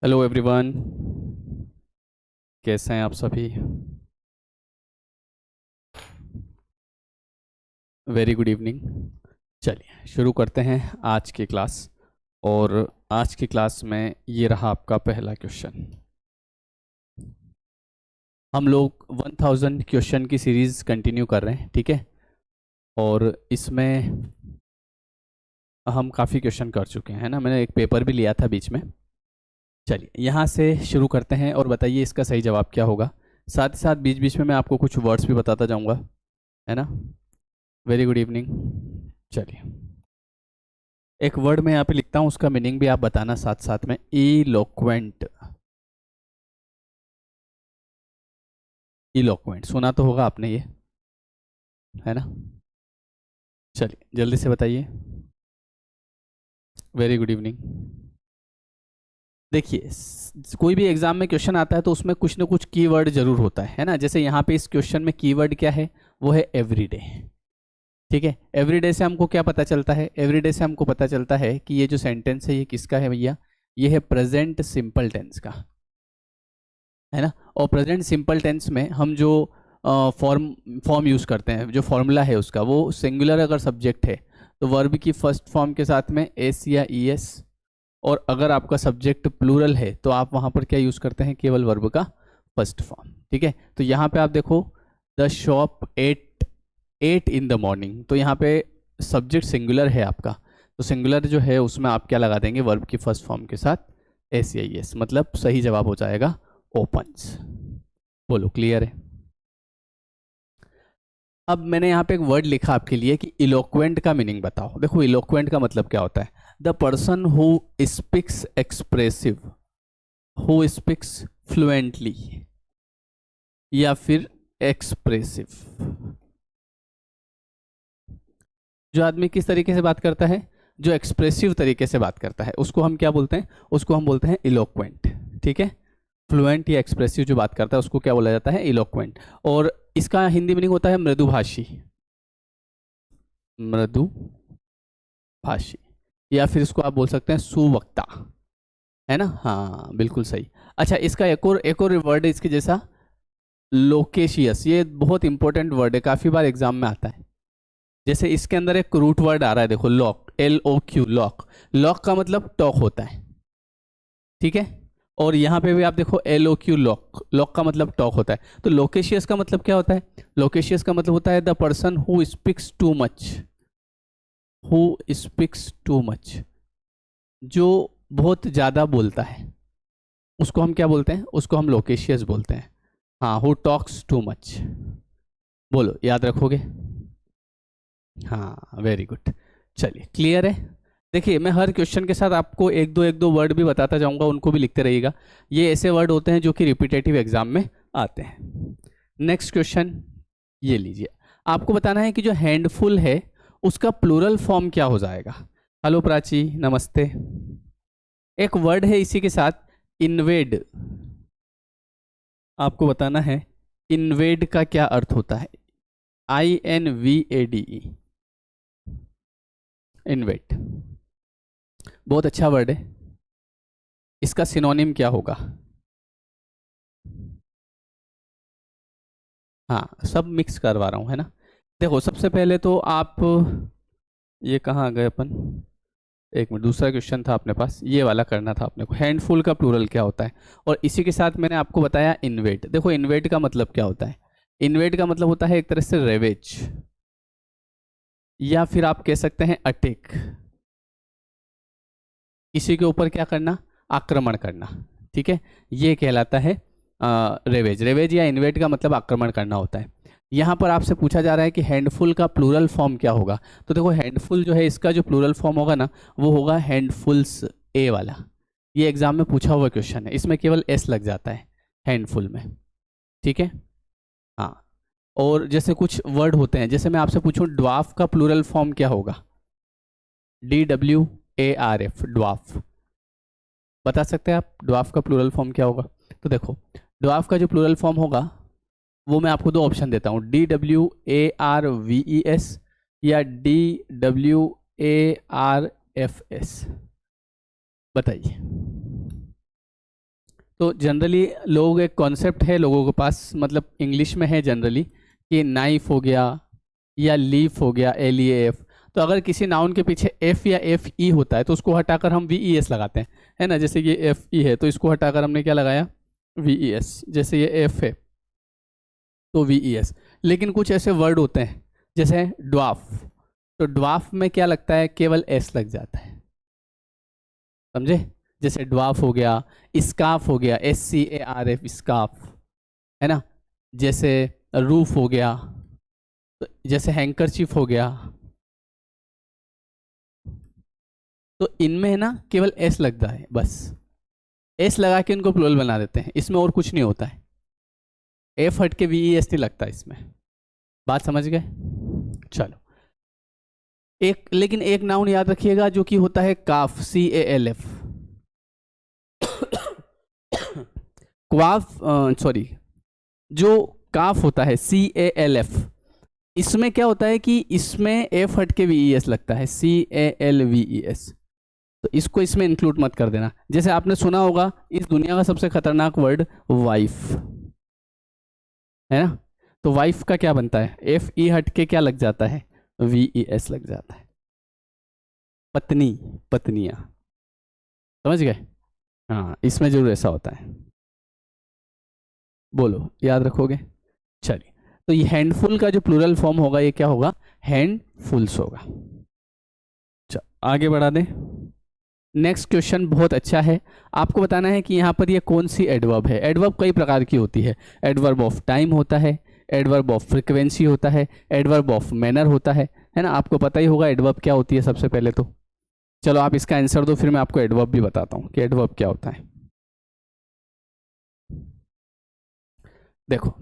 Hello everyone, कैसे हैं आप सभी। Very good evening. चलिए शुरू करते हैं आज की क्लास। और आज की क्लास में ये रहा आपका पहला क्वेश्चन। हम लोग 1000 क्वेश्चन की सीरीज़ कंटिन्यू कर रहे हैं, ठीक है। और इसमें हम काफ़ी क्वेश्चन कर चुके हैं, है ना। मैंने एक पेपर भी लिया था बीच में। चलिए यहाँ से शुरू करते हैं और बताइए इसका सही जवाब क्या होगा। साथ ही साथ बीच बीच में मैं आपको कुछ वर्ड्स भी बताता जाऊँगा, है ना। Very good evening. चलिए एक वर्ड मैं यहाँ पे लिखता हूँ, उसका मीनिंग भी आप बताना साथ साथ में। इलोक्वेंट। इलोक्वेंट सुना तो होगा आपने ये, है ना। चलिए जल्दी से बताइए। Very good evening. देखिए कोई भी एग्जाम में क्वेश्चन आता है तो उसमें कुछ ना कुछ कीवर्ड जरूर होता है ना। जैसे यहाँ पे इस क्वेश्चन में कीवर्ड क्या है, वो है एवरीडे। ठीक है, एवरीडे से हमको क्या पता चलता है? एवरीडे से हमको पता चलता है कि ये जो सेंटेंस है ये किसका है भैया? ये है प्रेजेंट सिंपल टेंस का, है ना। और प्रेजेंट सिंपल टेंस में हम जो फॉर्म यूज़ करते हैं, जो फॉर्मूला है उसका, वो सिंगुलर अगर सब्जेक्ट है तो वर्ब की फर्स्ट फॉर्म के साथ में एस या ई एस। और अगर आपका सब्जेक्ट प्लूरल है तो आप वहाँ पर क्या यूज़ करते हैं? केवल वर्ब का फर्स्ट फॉर्म, ठीक है। तो यहाँ पे आप देखो, the shop at in the morning, तो यहाँ पे सब्जेक्ट सिंगुलर है आपका, तो सिंगुलर जो है उसमें आप क्या लगा देंगे? वर्ब की फर्स्ट फॉर्म के साथ एस या ई एस, मतलब सही जवाब हो जाएगा ओपन्स। बोलो क्लियर है। अब मैंने यहाँ पे एक वर्ड लिखा आपके लिए कि इलोक्वेंट का मीनिंग बताओ। देखो इलोक्वेंट का मतलब क्या होता है? The person who speaks expressive, who speaks fluently, या फिर एक्सप्रेसिव। जो आदमी किस तरीके से बात करता है? जो एक्सप्रेसिव तरीके से बात करता है उसको हम क्या बोलते हैं? उसको हम बोलते हैं इलोक्वेंट, ठीक है। फ्लुएंट या एक्सप्रेसिव जो बात करता है उसको क्या बोला जाता है? इलोक्वेंट। और इसका हिंदी मीनिंग होता है मृदुभाषी, मृदुभाषी, या फिर इसको आप बोल सकते हैं सुवक्ता, है ना। हाँ बिल्कुल सही। अच्छा इसका एक और वर्ड है इसके जैसा, लोकेशियस। ये बहुत इंपॉर्टेंट वर्ड है, काफी बार एग्जाम में आता है। जैसे इसके अंदर एक रूट वर्ड आ रहा है, देखो लॉक, LOQ, लॉक। लॉक का मतलब टॉक होता है, ठीक है। और यहाँ पे भी आप देखो LOQ, लॉक। लॉक का मतलब टॉक होता है। तो लोकेशियस का मतलब क्या होता है? लोकेशियस का मतलब होता है the person who speaks too much, who speaks too much, जो बहुत ज़्यादा बोलता है उसको हम क्या बोलते हैं? उसको हम लोकेशियस बोलते हैं। हाँ, हु टॉक्स टू मच। बोलो याद रखोगे? हाँ वेरी गुड। चलिए क्लियर है। देखिए मैं हर क्वेश्चन के साथ आपको एक दो वर्ड भी बताता जाऊंगा, उनको भी लिखते रहिएगा। ये ऐसे वर्ड होते हैं जो कि रिपीटेटिव एग्जाम में आते हैं। नेक्स्ट क्वेश्चन ये लीजिए। आपको बताना है कि जो हैंडफुल है उसका प्लूरल फॉर्म क्या हो जाएगा। हेलो प्राची, नमस्ते। एक वर्ड है इसी के साथ, इन्वेड। आपको बताना है इन्वेड का क्या अर्थ होता है? INVADE, invade. बहुत अच्छा वर्ड है। इसका सिनोनिम क्या होगा? हाँ सब मिक्स करवा रहा हूँ, है ना। देखो सबसे पहले तो आप, ये कहाँ गए अपन? एक मिनट, दूसरा क्वेश्चन था अपने पास, ये वाला करना था अपने को। हैंडफुल का प्लूरल क्या होता है? और इसी के साथ मैंने आपको बताया इन्वेड। देखो इन्वेड का मतलब क्या होता है? इन्वेड का मतलब होता है एक तरह से रेवेज, या फिर आप कह सकते हैं अटैक। किसी के ऊपर क्या करना? आक्रमण करना, ठीक है। ये कहलाता है रेवेज। रेवेज या इन्वेड का मतलब आक्रमण करना होता है। यहाँ पर आपसे पूछा जा रहा है कि हैंडफुल का प्लूरल फॉर्म क्या होगा। तो देखो हैंडफुल जो है इसका जो प्लूरल फॉर्म होगा ना, वो होगा हैंडफुल्स, ए वाला। ये एग्जाम में पूछा हुआ क्वेश्चन है, इसमें केवल एस लग जाता है हैंडफुल में, ठीक है। हाँ, और जैसे कुछ वर्ड होते हैं, जैसे मैं आपसे पूछूं ड्वार्फ का प्लूरल फॉर्म क्या होगा? DWARF, dwarf. बता सकते हैं आप ड्वार्फ का प्लूरल फॉर्म क्या होगा? तो देखो ड्वार्फ का जो प्लूरल फॉर्म होगा वो मैं आपको दो ऑप्शन देता हूँ, DWARVES या DWARFS। बताइए। तो जनरली लोग एक कॉन्सेप्ट है लोगों के पास, मतलब इंग्लिश में है जनरली, कि नाइफ हो गया या लीफ हो गया, LEAF। तो अगर किसी नाउन के पीछे F या FE होता है तो उसको हटाकर हम VES लगाते हैं, है ना। जैसे ये FE है तो इसको हटाकर हमने क्या लगाया, VES। जैसे ये F है तो VES। लेकिन कुछ ऐसे वर्ड होते हैं जैसे ड्वार्फ, तो ड्वार्फ में क्या लगता है, केवल S लग जाता है, समझे। जैसे ड्वार्फ हो गया, स्कार्फ हो गया, SCARF स्कार्फ, है ना। जैसे रूफ हो गया, तो जैसे हैंकरचीफ हो गया, तो इनमें है ना केवल S लगता है, बस S लगा के इनको प्लूरल बना देते हैं, इसमें और कुछ नहीं होता है। F हट के VES नहीं लगता इसमें, बात समझ गए। चलो एक, लेकिन एक नाउन याद रखिएगा जो कि होता है काफ, CALF। क्वाफ, सॉरी, जो काफ होता है CALF, इसमें क्या होता है कि इसमें F हट के VES लगता है, CALVES। तो इसको इसमें इंक्लूड मत कर देना। जैसे आपने सुना होगा इस दुनिया का सबसे खतरनाक वर्ड वाइफ, है ना। तो वाइफ का क्या बनता है, FE हट के क्या लग जाता है, VES लग जाता है। पत्नी, पत्नियां, समझ गए। हाँ, इसमें जरूर ऐसा होता है। बोलो, याद रखोगे। चलिए, तो ये हैंडफुल का जो प्लूरल फॉर्म होगा ये क्या होगा, हैंडफुल्स होगा। चलो आगे बढ़ा दें। नेक्स्ट क्वेश्चन बहुत अच्छा है। आपको बताना है कि यहाँ पर ये कौन सी एडवर्ब है। एडवर्ब कई प्रकार की होती है। एडवर्ब ऑफ टाइम होता है, एडवर्ब ऑफ फ्रिक्वेंसी होता है, एडवर्ब ऑफ मैनर होता है ना। आपको पता ही होगा एडवर्ब क्या होती है सबसे पहले तो। चलो आप इसका आंसर दो, फिर मैं आपको एडवर्ब भी बताता हूँ कि एडवर्ब क्या होता है। देखो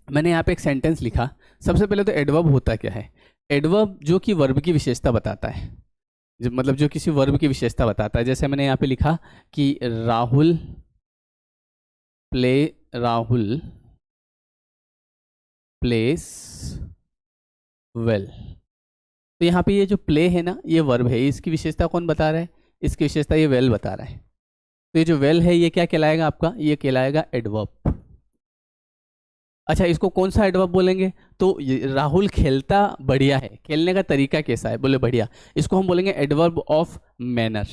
मैंने यहाँ पे एक सेंटेंस लिखा। सबसे पहले तो एडवर्ब होता क्या है। एडवर्ब जो कि वर्ब की विशेषता बताता है, मतलब जो किसी वर्ब की विशेषता बताता है। जैसे मैंने यहाँ पे लिखा कि राहुल प्लेस वेल। तो यहाँ पे ये जो प्ले है ना, ये वर्ब है, इसकी विशेषता कौन बता रहा है, इसकी विशेषता ये वेल बता रहा है। तो ये जो वेल है ये क्या कहलाएगा आपका, ये कहलाएगा एडवर्ब। अच्छा, इसको कौन सा एडवर्ब बोलेंगे, तो राहुल खेलता बढ़िया है, खेलने का तरीका कैसा है, बोले बढ़िया, इसको हम बोलेंगे एडवर्ब ऑफ मैनर,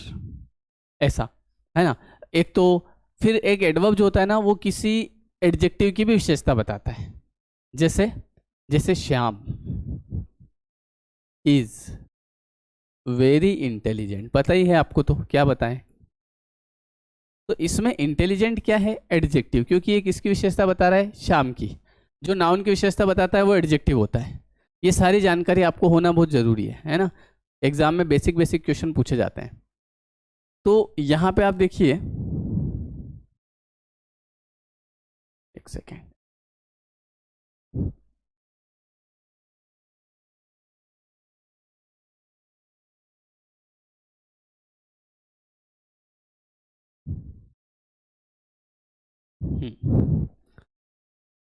ऐसा, है ना। एक तो फिर एक एडवर्ब जो होता है ना वो किसी एडजेक्टिव की भी विशेषता बताता है। जैसे श्याम इज वेरी इंटेलिजेंट, पता ही है आपको, तो क्या बताएं। तो इसमें इंटेलिजेंट क्या है, एडजेक्टिव, क्योंकि ये किसकी विशेषता बता रहा है, श्याम की। जो नाउन की विशेषता बताता है वो एडजेक्टिव होता है। ये सारी जानकारी आपको होना बहुत जरूरी है ना। एग्जाम में बेसिक क्वेश्चन पूछे जाते हैं। तो यहां पे आप देखिए, एक सेकेंड,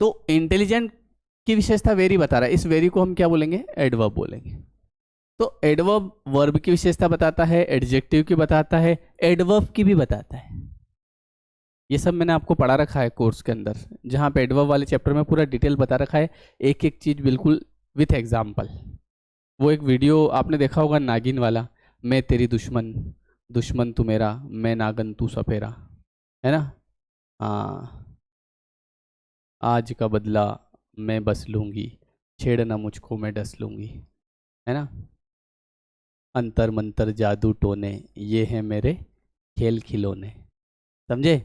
तो इंटेलिजेंट की विशेषता वेरी बता रहा है, इस वेरी को हम क्या बोलेंगे, एडवर्ब बोलेंगे। तो एडवर्ब वर्ब की विशेषता बताता है, एडजेक्टिव की बताता है, एडवर्ब की भी बताता है। ये सब मैंने आपको पढ़ा रखा है कोर्स के अंदर, जहाँ पे एडवर्ब वाले चैप्टर में पूरा डिटेल बता रखा है, एक एक चीज बिल्कुल विथ एग्जाम्पल। वो एक वीडियो आपने देखा होगा नागिन वाला, मैं तेरी दुश्मन, दुश्मन तू मेरा, मैं नागन तू सपेरा, है ना। हाँ, आज का बदला मैं बस लूंगी, छेड़ना मुझको मैं डस लूंगी, है ना। अंतर मंतर जादू टोने, ये है मेरे खेल खिलौने, समझे।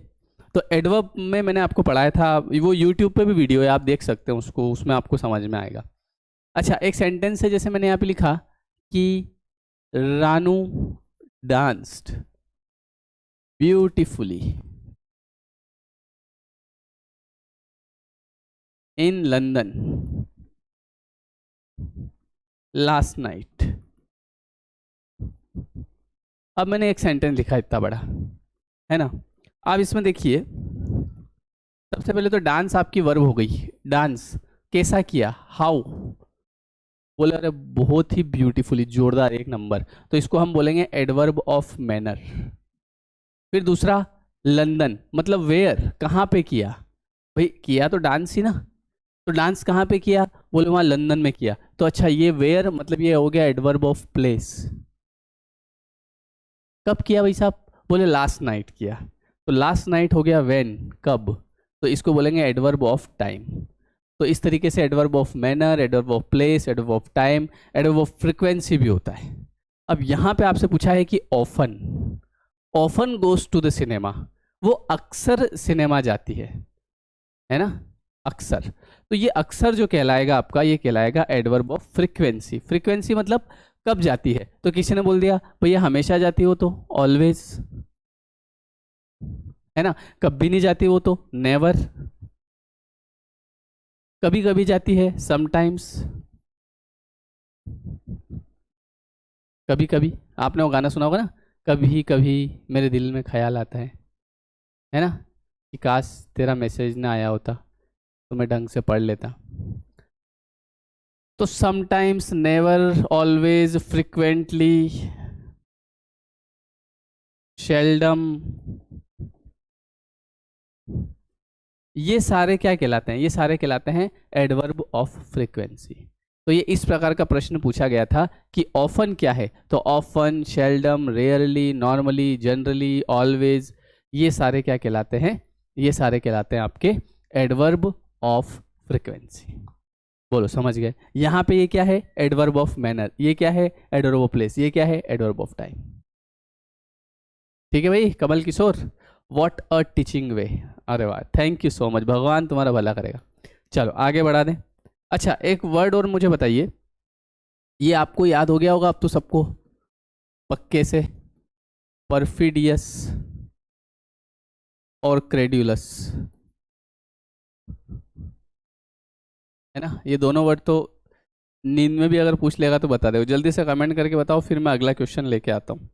तो एडवर्ब में मैंने आपको पढ़ाया था, वो यूट्यूब पे भी वीडियो है, आप देख सकते हैं उसको, उसमें आपको समझ में आएगा। अच्छा, एक सेंटेंस है, जैसे मैंने यहाँ पे लिखा कि Ranu danced beautifully in London last night. अब मैंने एक सेंटेंस लिखा इतना बड़ा, है ना। अब इसमें देखिए, सबसे पहले तो डांस आपकी वर्ब हो गई। डांस कैसा किया, हाउ, बोले अरे बहुत ही ब्यूटीफुली, जोरदार, एक नंबर। तो इसको हम बोलेंगे एडवर्ब ऑफ मैनर। फिर दूसरा, लंदन मतलब वेयर, कहाँ पे किया? भाई किया तो डांस ही ना, तो डांस कहाँ पे किया? बोले वहाँ लंदन में किया। तो अच्छा ये वेयर मतलब ये हो गया एडवर्ब ऑफ प्लेस। कब किया भाई साहब? बोले लास्ट नाइट किया। तो लास्ट नाइट हो गया व्हेन, कब? तो इसको बोलेंगे एडवर्ब ऑफ टाइम। तो इस तरीके से adverb of manner, adverb of place, adverb of time, adverb of frequency भी होता है। अब यहाँ पे आपसे पूछा है कि often, often goes to the cinema, वो अक्सर सिनेमा जाती है ना, अक्सर। तो ये अक्सर जो कहलाएगा आपका, ये कहलाएगा एडवर्ब ऑफ फ्रीक्वेंसी। फ्रीक्वेंसी मतलब कब जाती है? तो किसी ने बोल दिया भैया हमेशा जाती हो तो ऑलवेज, है ना। कभी नहीं जाती वो तो नेवर, कभी कभी जाती है समटाइम्स, कभी कभी। आपने वो गाना सुना होगा ना, कभी कभी मेरे दिल में ख्याल आता है ना, कि काश तेरा मैसेज ना आया होता तो मैं ढंग से पढ़ लेता। तो sometimes, never, always, frequently, seldom, ये सारे क्या कहलाते हैं? ये सारे कहलाते हैं एडवर्ब ऑफ फ्रीक्वेंसी। तो ये इस प्रकार का प्रश्न पूछा गया था कि ऑफन क्या है, तो often, seldom, rarely, normally, generally, always, ये सारे क्या कहलाते हैं? ये सारे कहलाते हैं आपके एडवर्ब ऑफ फ्रीक्वेंसी। बोलो समझ गए? यहाँ पे ये क्या है? Adverb of manner. ये क्या है? Adverb of place. ये क्या है? Adverb of time. ठीक है भाई Kamal Kishore, what a teaching वे। अरे वाह, थैंक यू सो मच, भगवान तुम्हारा भला करेगा। चलो आगे बढ़ा दें। अच्छा एक वर्ड और मुझे बताइए, ये आपको याद हो गया होगा अब तो सबको पक्के से, परफिडियस और क्रेड्यूलस, है ना। ये दोनों वर्ड तो नींद में भी अगर पूछ लेगा तो बता दो, जल्दी से कमेंट करके बताओ, फिर मैं अगला क्वेश्चन लेके आता हूँ।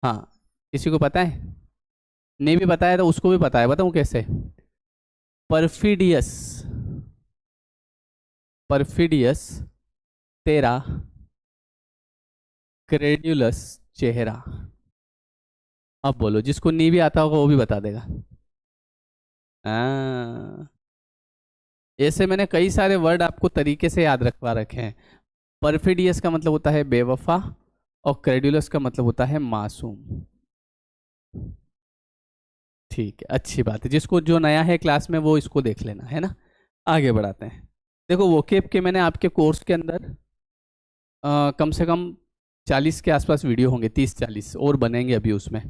हाँ, किसी को पता है? नहीं भी पता है तो उसको भी पता है, बताऊँ कैसे? परफिडियस, परफिडियस तेरा, क्रेड्यूलस चेहरा। अब बोलो, जिसको नहीं भी आता होगा वो भी बता देगा। हाँ, ऐसे मैंने कई सारे वर्ड आपको तरीके से याद रखवा रखे हैं। परफिडियस का मतलब होता है बेवफा, और क्रेड्यूलस का मतलब होता है मासूम। ठीक है, अच्छी बात है, जिसको जो नया है क्लास में वो इसको देख लेना, है ना। आगे बढ़ाते हैं। देखो वोकेब के मैंने आपके कोर्स के अंदर कम से कम 40 के आसपास वीडियो होंगे, 30-40 और बनेंगे अभी उसमें।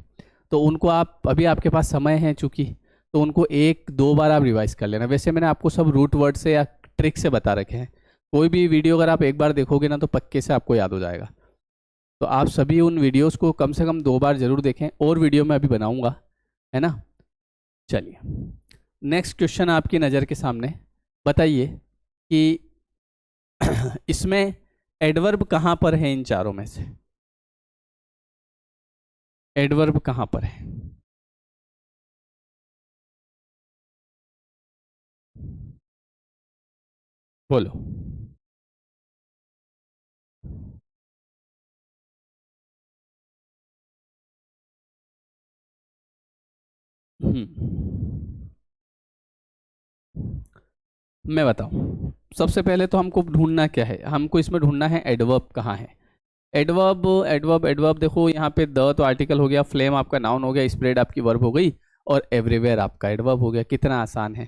तो उनको आप, अभी आपके पास समय है चूंकि, तो उनको एक दो बार आप रिवाइज कर लेना। वैसे मैंने आपको सब रूट वर्ड से या ट्रिक से बता रखे हैं। कोई भी वीडियो अगर आप एक बार देखोगे ना तो पक्के से आपको याद हो जाएगा। तो आप सभी उन वीडियोस को कम से कम 2 बार जरूर देखें, और वीडियो मैं अभी बनाऊंगा, है ना। चलिए नेक्स्ट क्वेश्चन आपकी नज़र के सामने, बताइए कि इसमें एडवर्ब कहाँ पर है इन चारों में से? एडवर्ब कहाँ पर है? बोलो। हम्म, मैं बताऊं। सबसे पहले तो हमको ढूंढना क्या है? हमको इसमें ढूंढना है एडवर्ब कहाँ है। एडवर्ब, एडवर्ब, एडवर्ब, देखो यहाँ पे द तो आर्टिकल हो गया, फ्लेम आपका नाउन हो गया, स्प्रेड आपकी वर्ब हो गई, और एवरीवेयर आपका एडवर्ब हो गया। कितना आसान है।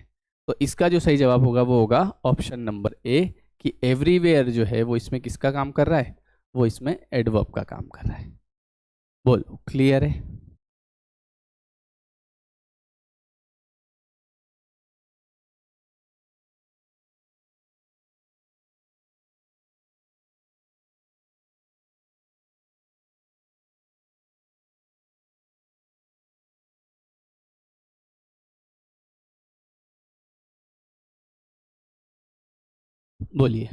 तो इसका जो सही जवाब होगा वो होगा ऑप्शन नंबर ए, कि एवरीवेयर जो है वो इसमें किसका काम कर रहा है? वो इसमें एडवर्ब का काम कर रहा है। बोलो क्लियर है? बोलिए।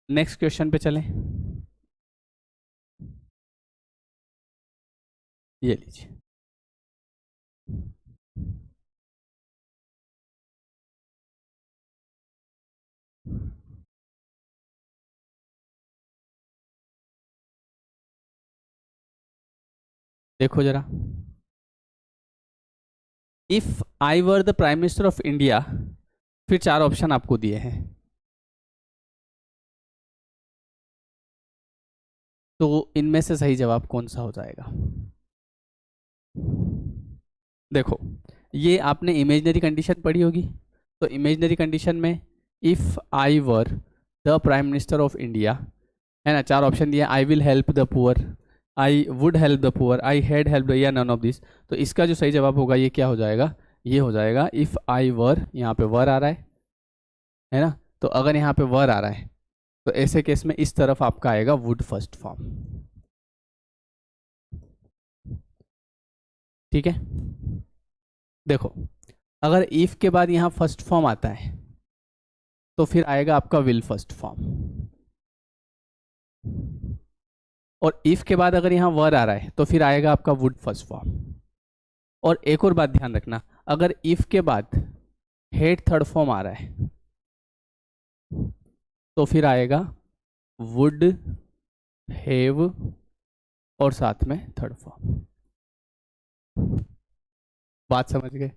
नेक्स्ट क्वेश्चन पे चलें। ये लीजिए। देखो जरा, if I were the prime minister of India, फिर 4 ऑप्शन आपको दिए हैं, तो इनमें से सही जवाब कौन सा हो जाएगा? देखो, ये आपने इमेजनरी कंडीशन पढ़ी होगी, तो इमेजनरी कंडीशन में if I were the prime minister of India, है ना, 4 ऑप्शन दिए, I will help the poor, I would help the poor, I had help या नन ऑफ दिस। तो इसका जो सही जवाब होगा ये क्या हो जाएगा? ये हो जाएगा इफ आई वर, यहाँ पे वर आ रहा है ना, तो अगर यहाँ पे वर आ रहा है तो ऐसे केस में इस तरफ आपका आएगा वुड फर्स्ट फॉर्म। ठीक है, देखो, अगर इफ के बाद यहाँ फर्स्ट फॉर्म आता है तो फिर आएगा आपका विल फर्स्ट फॉर्म, और इफ के बाद अगर यहाँ वर आ रहा है तो फिर आएगा आपका वुड फर्स्ट फॉर्म। और एक और बात ध्यान रखना, अगर इफ के बाद हेड थर्ड फॉर्म आ रहा है तो फिर आएगा वुड, हैव और साथ में थर्ड फॉर्म। बात समझ गए?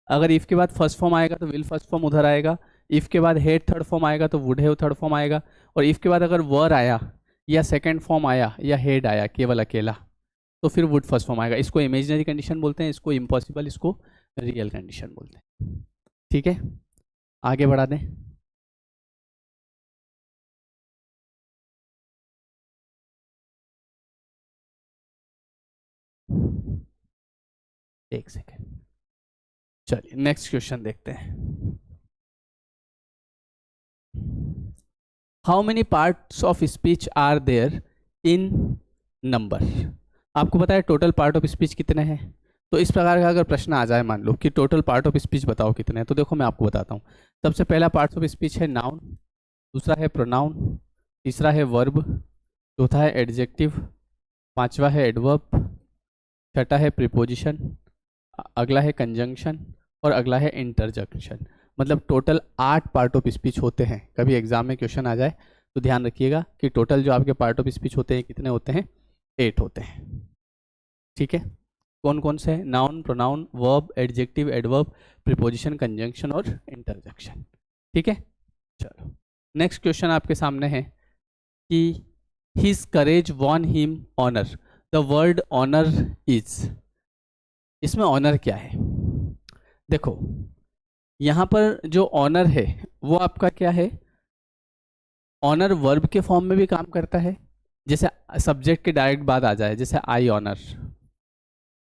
अगर इफ के बाद फर्स्ट फॉर्म आएगा तो विल फर्स्ट फॉर्म उधर आएगा, इफ के बाद हेड थर्ड फॉर्म आएगा तो वुड हैव थर्ड फॉर्म आएगा, और इफ के बाद अगर वर आया या सेकंड फॉर्म आया या हेड आया केवल अकेला तो फिर वुड फर्स्ट फॉर्म आएगा। इसको इमेजिनरी कंडीशन बोलते हैं, इसको इम्पॉसिबल, इसको रियल कंडीशन बोलते हैं। ठीक है, आगे बढ़ा दें। एक सेकेंड, चलिए नेक्स्ट क्वेश्चन देखते हैं। How many parts of speech are there in number? आपको पता है टोटल पार्ट ऑफ स्पीच कितने हैं? तो इस प्रकार का अगर प्रश्न आ जाए, मान लो कि टोटल पार्ट ऑफ स्पीच बताओ कितने हैं, तो देखो मैं आपको बताता हूँ। सबसे पहला पार्ट ऑफ स्पीच है नाउन, दूसरा है प्रोनाउन, तीसरा है वर्ब, चौथा है एडजेक्टिव, पांचवा है एडवर्ब, छठा है प्रीपोजिशन, अगला है कंजंक्शन और अगला है इंटरजेक्शन। मतलब टोटल 8 पार्ट ऑफ स्पीच होते हैं। कभी एग्जाम में क्वेश्चन आ जाए तो ध्यान रखिएगा कि टोटल जो आपके पार्ट ऑफ स्पीच होते हैं कितने होते हैं? 8 होते हैं। ठीक है, कौन कौन से? Noun, pronoun, verb, adjective, adverb, preposition, conjunction और इंटरजेक्शन। ठीक है, चलो नेक्स्ट क्वेश्चन आपके सामने है कि his courage won him honour. The word honour is, इसमें ऑनर क्या है? देखो, यहाँ पर जो ऑनर है वो आपका क्या है? ऑनर वर्ब के फॉर्म में भी काम करता है, जैसे सब्जेक्ट के डायरेक्ट बाद आ जाए, जैसे आई ऑनर,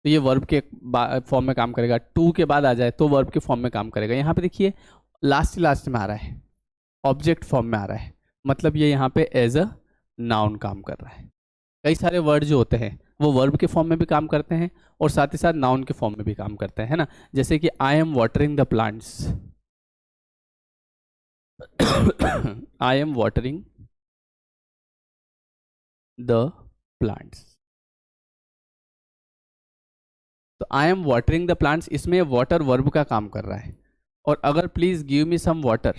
तो ये वर्ब के फॉर्म में काम करेगा। टू के बाद आ जाए तो वर्ब के फॉर्म में काम करेगा। यहाँ पे देखिए लास्ट में आ रहा है, ऑब्जेक्ट फॉर्म में आ रहा है, मतलब ये यहाँ पे एज अ नाउन काम कर रहा है। कई सारे वर्ड जो होते हैं वो वर्ब के फॉर्म में भी काम करते हैं और साथ ही साथ नाउन के फॉर्म में भी काम करते हैं, है ना। जैसे कि I am watering the plants, I am watering the plants, तो I am watering the plants, इसमें वाटर वर्ब का काम कर रहा है। और अगर please give me some water,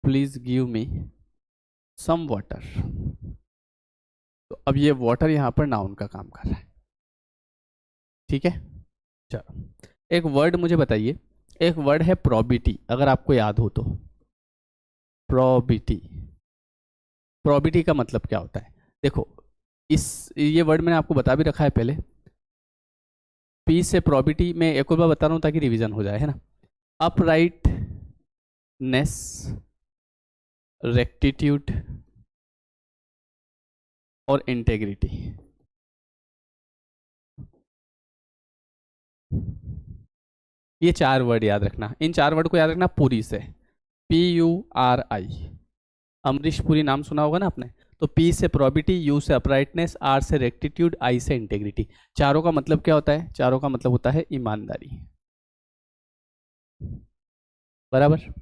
please give me some water, तो अब ये वाटर यहां पर नाउन का काम कर रहा है। ठीक है, चलो एक वर्ड मुझे बताइए, एक वर्ड है प्रोबिटी, अगर आपको याद हो तो। प्रोबिटी, प्रोबिटी का मतलब क्या होता है? देखो, ये वर्ड मैंने आपको बता भी रखा है पहले। पी से प्रोबिटी में एक और बार बता रहा हूं ताकि रिवीजन हो जाए, है ना। अपराइटनेस, रेक्टिट्यूड और इंटेग्रिटी, ये 4 वर्ड याद रखना। इन 4 वर्ड को याद रखना पूरी से, PURI। अमरीश पुरी नाम सुना होगा ना आपने, तो P से प्रोबिटी, U से अपराइटनेस, R से रेक्टिट्यूड, I से इंटेग्रिटी। चारों का मतलब क्या होता है? चारों का मतलब होता है ईमानदारी। बराबर।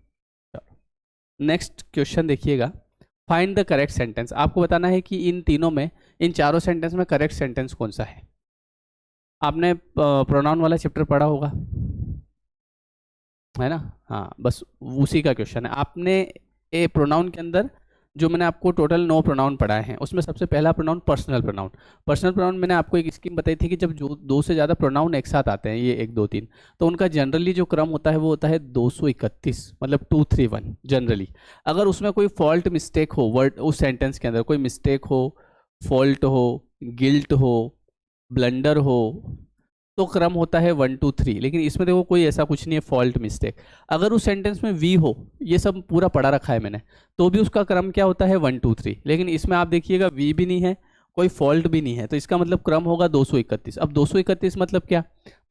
नेक्स्ट क्वेश्चन देखिएगा, फाइंड द करेक्ट सेंटेंस। आपको बताना है कि इन तीनों में, इन चारों सेंटेंस में करेक्ट सेंटेंस कौन सा है। आपने प्रोनाउन वाला चैप्टर पढ़ा होगा, है ना। हाँ, बस उसी का क्वेश्चन है। आपने ए प्रोनाउन के अंदर जो मैंने आपको टोटल 9 प्रोनाउन पढ़ाए हैं उसमें सबसे पहला pronoun personal pronoun. Personal pronoun मैंने आपको एक स्कीम बताई थी कि जब जो 2 से ज़्यादा प्रोनाउन एक साथ आते हैं, ये 1 2 3, तो उनका जनरली जो क्रम होता है वो होता है 231, मतलब 231 जनरली। अगर उसमें कोई फॉल्ट मिस्टेक हो, वर्ड उस सेंटेंस के अंदर कोई मिस्टेक हो, फॉल्ट हो, गिल्ट हो, ब्लंडर हो, तो क्रम होता है 1 2 3। लेकिन इसमें देखो कोई ऐसा कुछ नहीं है फॉल्ट मिस्टेक। अगर उस सेंटेंस में वी हो, ये सब पूरा पढ़ा रखा है मैंने, तो भी उसका क्रम क्या होता है 1 2 3। लेकिन इसमें आप देखिएगा वी भी नहीं है, कोई फॉल्ट भी नहीं है, तो इसका मतलब क्रम होगा 231। अब 231 मतलब क्या,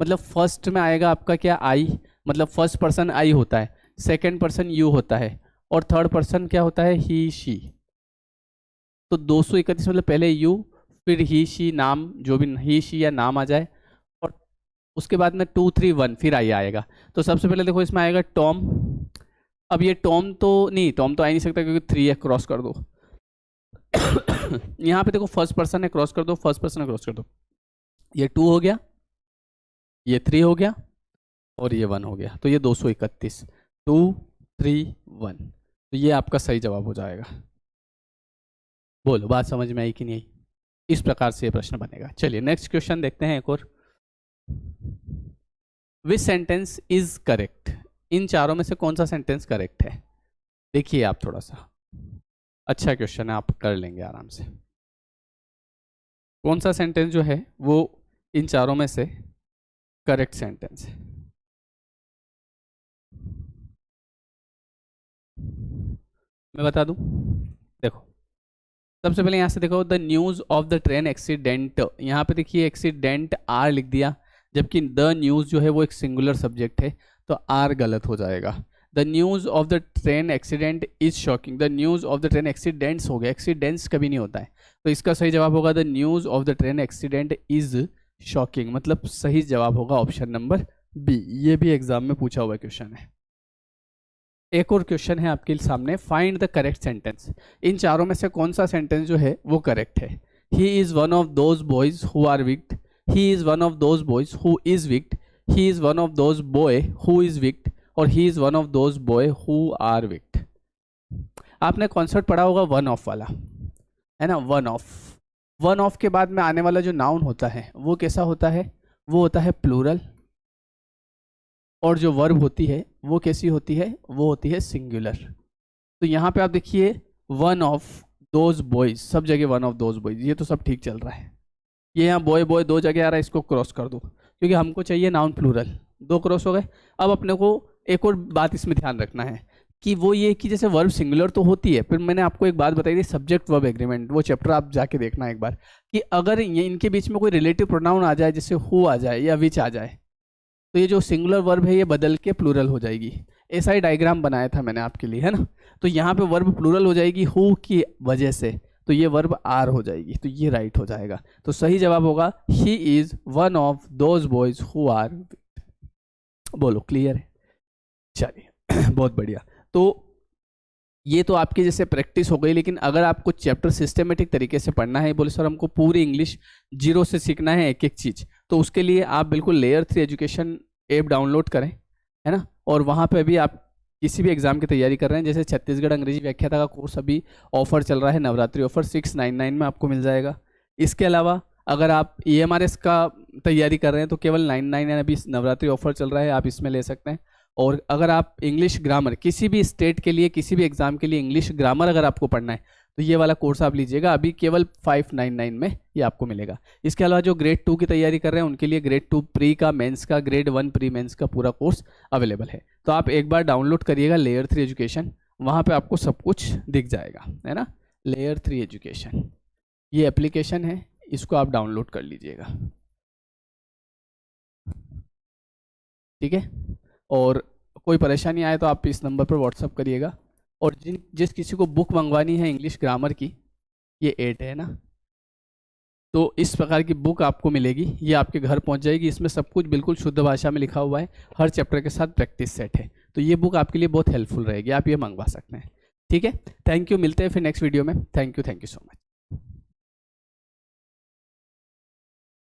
मतलब फर्स्ट में आएगा आपका क्या, आई, मतलब फर्स्ट पर्सन आई होता है, सेकेंड पर्सन यू होता है, और थर्ड पर्सन क्या होता है, ही शी। तो 231 मतलब पहले यू, फिर ही शी, नाम जो भी ही शी या नाम आ जाए, और उसके बाद में 2 3 1 फिर आई आएगा। तो सबसे पहले देखो इसमें आएगा टॉम। अब ये टॉम तो नहीं, टॉम तो आ ही नहीं सकता क्योंकि 3 है, क्रॉस कर दो। यहाँ पे देखो फर्स्ट पर्सन है, क्रॉस कर दो, फर्स्ट पर्सन है, क्रॉस कर दो। ये 2 हो गया, ये 3 हो गया, और ये 1 हो गया, तो ये 231, 2 3 1, तो ये आपका सही जवाब हो जाएगा। बोलो बात समझ में आई कि नहीं आई? इस प्रकार से ये प्रश्न बनेगा। चलिए नेक्स्ट क्वेश्चन देखते हैं एक और। Which sentence is correct? इन चारों में से कौन सा सेंटेंस करेक्ट है? देखिए आप थोड़ा सा, अच्छा क्वेश्चन है, आप कर लेंगे आराम से। कौन सा सेंटेंस जो है वो इन चारों में से करेक्ट सेंटेंस है? मैं बता दूं, देखो सबसे पहले यहाँ से देखो, the news of the train accident, यहाँ पे देखिए एक्सीडेंट आर लिख दिया, जबकि द न्यूज़ जो है वो एक सिंगुलर सब्जेक्ट है, तो आर गलत हो जाएगा। The news of the train accident is shocking, the news of the train accidents हो गया, एक्सीडेंट्स कभी नहीं होता है, तो इसका सही जवाब होगा the news of the train accident is shocking, मतलब सही जवाब होगा ऑप्शन नंबर बी। ये भी एग्जाम में पूछा हुआ क्वेश्चन है। एक और क्वेश्चन है आपके सामने, फाइंड द करेक्ट सेंटेंस। इन चारों में से कौन सा सेंटेंस जो है वो करेक्ट है? He is one of those boys who are wicked, he is one of those boys who is wicked, he is one of those boy who is wicked, और he is one of those boy who are wicked. आपने concept पढ़ा होगा one of वाला, है ना? One of, one of के बाद में आने वाला जो नाउन होता है वो कैसा होता है? वो होता है प्लूरल, और जो वर्ब होती है वो कैसी होती है? वो होती है सिंगुलर। तो यहाँ पे आप देखिए वन ऑफ दोज बॉयज, सब जगह वन ऑफ दोज बॉयज, ये तो सब ठीक चल रहा है। ये यहाँ बॉय बॉय 2 जगह आ रहा है, इसको क्रॉस कर दो क्योंकि हमको चाहिए नाउन प्लूरल, 2 क्रॉस हो गए। अब अपने को एक और बात इसमें ध्यान रखना है कि वो ये कि जैसे वर्ब सिंगुलर तो होती है, फिर मैंने आपको एक बात बताई थी सब्जेक्ट वर्ब एग्रीमेंट, वो चैप्टर आप जाके देखना एक बार, कि अगर ये इनके बीच में कोई रिलेटिव प्रोनाउन आ जाए, जैसे हु आ जाए या विच आ जाए, तो ये जो सिंगुलर वर्ब है ये बदल के प्लूरल हो जाएगी। ऐसा ही डायग्राम बनाया था मैंने आपके लिए, है ना? तो यहाँ पे वर्ब प्लूरल हो जाएगी हु की वजह से, तो ये वर्ब आर हो जाएगी, तो ये राइट हो जाएगा। तो सही जवाब होगा he is one of those boys who are. बोलो क्लियर है? चलिए बहुत बढ़िया। तो ये तो आपकी जैसे प्रैक्टिस हो गई, लेकिन अगर आपको चैप्टर सिस्टमेटिक तरीके से पढ़ना है, बोले सर हमको पूरी इंग्लिश जीरो से सीखना है एक एक चीज़, तो उसके लिए आप बिल्कुल लेयर 3 एजुकेशन ऐप डाउनलोड करें, है ना? और वहाँ पे अभी आप किसी भी एग्जाम की तैयारी कर रहे हैं, जैसे छत्तीसगढ़ अंग्रेजी व्याख्याता का कोर्स अभी ऑफर चल रहा है, नवरात्रि ऑफर 699 में आपको मिल जाएगा। इसके अलावा अगर आप EMRS का तैयारी कर रहे हैं तो केवल 99 अभी नवरात्रि ऑफर चल रहा है, आप इसमें ले सकते हैं। और अगर आप इंग्लिश ग्रामर किसी भी स्टेट के लिए, किसी भी एग्जाम के लिए इंग्लिश ग्रामर अगर आपको पढ़ना है, तो ये वाला कोर्स आप लीजिएगा, अभी केवल 599 में ये आपको मिलेगा। इसके अलावा जो ग्रेड 2 की तैयारी कर रहे हैं उनके लिए ग्रेड 2 प्री का, मेंस का, ग्रेड 1 प्री मेंस का पूरा कोर्स अवेलेबल है। तो आप एक बार डाउनलोड करिएगा लेयर 3 एजुकेशन, वहाँ पे आपको सब कुछ दिख जाएगा, है ना? लेयर 3 एजुकेशन ये एप्लीकेशन है, इसको आप डाउनलोड कर लीजिएगा, ठीक है? और कोई परेशानी आए तो आप इस नंबर पर व्हाट्सअप करिएगा। और जिस किसी को बुक मंगवानी है इंग्लिश ग्रामर की, ये 8 है ना, तो इस प्रकार की बुक आपको मिलेगी, ये आपके घर पहुंच जाएगी। इसमें सब कुछ बिल्कुल शुद्ध भाषा में लिखा हुआ है, हर चैप्टर के साथ प्रैक्टिस सेट है, तो ये बुक आपके लिए बहुत हेल्पफुल रहेगी, आप ये मंगवा सकते हैं, ठीक है? थैंक यू, मिलते हैं फिर नेक्स्ट वीडियो में। Thank you so much.